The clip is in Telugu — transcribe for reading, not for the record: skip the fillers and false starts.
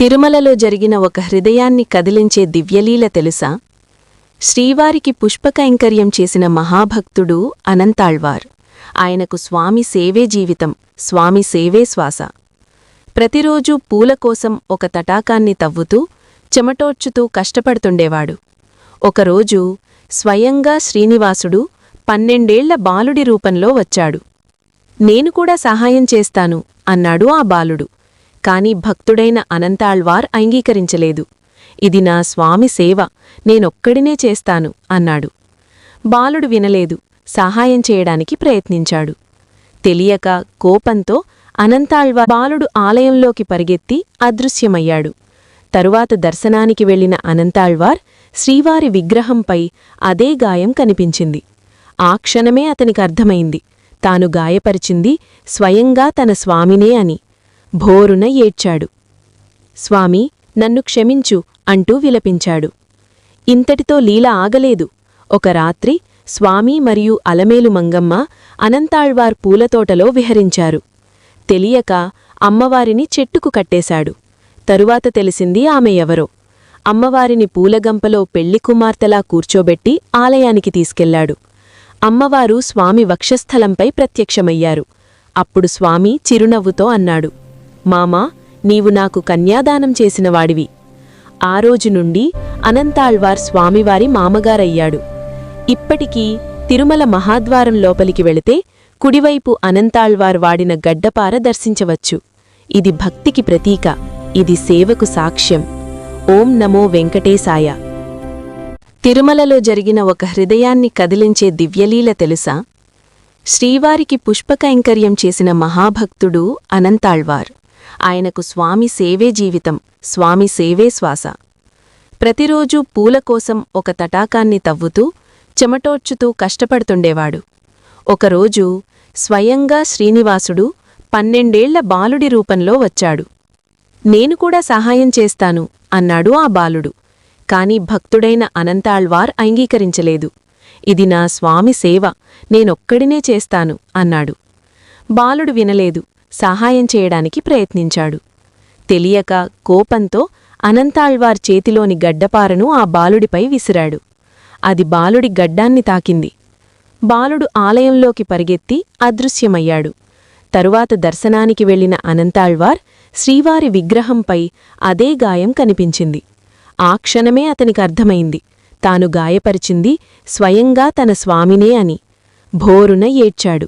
తిరుమలలో జరిగిన ఒక హృదయాన్ని కదిలించే దివ్యలీల తెలుసా? శ్రీవారికి పుష్పకైంకర్యం చేసిన మహాభక్తుడు అనంతాళ్వార్. ఆయనకు స్వామి సేవే జీవితం, స్వామి సేవే శ్వాస. ప్రతిరోజూ పూలకోసం ఒక తటాకాన్ని తవ్వుతూ చెమటోడ్చుతూ కష్టపడుతుండేవాడు. ఒకరోజు స్వయంగా శ్రీనివాసుడు 12 బాలుడి రూపంలో వచ్చాడు. నేను కూడా సహాయం చేస్తాను అన్నాడు ఆ బాలుడు. కాని భక్తుడైన అనంతాళ్వార్ అంగీకరించలేదు. ఇది నా స్వామి సేవ, నేనొక్కడినే చేస్తాను అన్నాడు. బాలుడు వినలేదు, సహాయం చేయడానికి ప్రయత్నించాడు. తెలియక కోపంతో అనంతాళ్వార్ బాలుడు ఆలయంలోకి పరిగెత్తి అదృశ్యమయ్యాడు. తరువాత దర్శనానికి వెళ్లిన అనంతాళ్వార్ శ్రీవారి విగ్రహంపై అదే గాయం కనిపించింది. ఆ క్షణమే అతనికర్థమైంది, తాను గాయపరిచింది స్వయంగా తన స్వామినే అని. భోరున ఏడ్చాడు. స్వామీ, నన్ను క్షమించు అంటూ విలపించాడు. ఇంతటితో లీల ఆగలేదు. ఒక రాత్రి స్వామి మరియు అలమేలు మంగమ్మ అనంతాళ్వార్ పూలతోటలో విహరించారు. తెలియక అమ్మవారిని చెట్టుకు కట్టేశాడు. తరువాత తెలిసింది ఆమె ఎవరో. అమ్మవారిని పూలగంపలో పెళ్లి కుమార్తెలా కూర్చోబెట్టి ఆలయానికి తీసుకెళ్లాడు. అమ్మవారు స్వామి వక్షస్థలంపై ప్రత్యక్షమయ్యారు. అప్పుడు స్వామి చిరునవ్వుతో అన్నాడు, మామా, నీవు నాకు కన్యాదానం చేసినవాడివి. ఆ రోజు నుండి అనంతాళ్వార్ స్వామివారి మామగారయ్యాడు. ఇప్పటికీ తిరుమల మహాద్వారం లోపలికి వెళితే కుడివైపు అనంతాళ్వార్ వాడిన గడ్డపార దర్శించవచ్చు. ఇది భక్తికి ప్రతీక, ఇది సేవకు సాక్ష్యం. ఓం నమో వెంకటేశాయ. తిరుమలలో జరిగిన ఒక హృదయాన్ని కదిలించే దివ్యలీల తెలుసా? శ్రీవారికి పుష్పకైంకర్యం చేసిన మహాభక్తుడు అనంతాళ్వార్. ఆయనకు స్వామి సేవే జీవితం, స్వామి సేవే శ్వాస. ప్రతిరోజూ పూలకోసం ఒక తటాకాన్ని తవ్వుతూ చెమటోడ్చుతూ కష్టపడుతుండేవాడు. ఒకరోజు స్వయంగా శ్రీనివాసుడు 12 బాలుడి రూపంలో వచ్చాడు. నేను కూడా సహాయం చేస్తాను అన్నాడు ఆ బాలుడు. కాని భక్తుడైన అనంతాళ్వార్ అంగీకరించలేదు. ఇది నా స్వామి సేవ, నేనొక్కడినే చేస్తాను అన్నాడు. బాలుడు వినలేదు, సహాయం చేయడానికి ప్రయత్నించాడు. తెలియక కోపంతో అనంతాళ్వార్ చేతిలోని గడ్డపారను ఆ బాలుడిపై విసిరాడు. అది బాలుడి గడ్డాన్ని తాకింది. బాలుడు ఆలయంలోకి పరిగెత్తి అదృశ్యమయ్యాడు. తరువాత దర్శనానికి వెళ్లిన అనంతాళ్వార్ శ్రీవారి విగ్రహంపై అదే గాయం కనిపించింది. ఆ క్షణమే అతనికర్థమైంది, తాను గాయపరిచింది స్వయంగా తన స్వామినే అని. భోరున ఏడ్చాడు.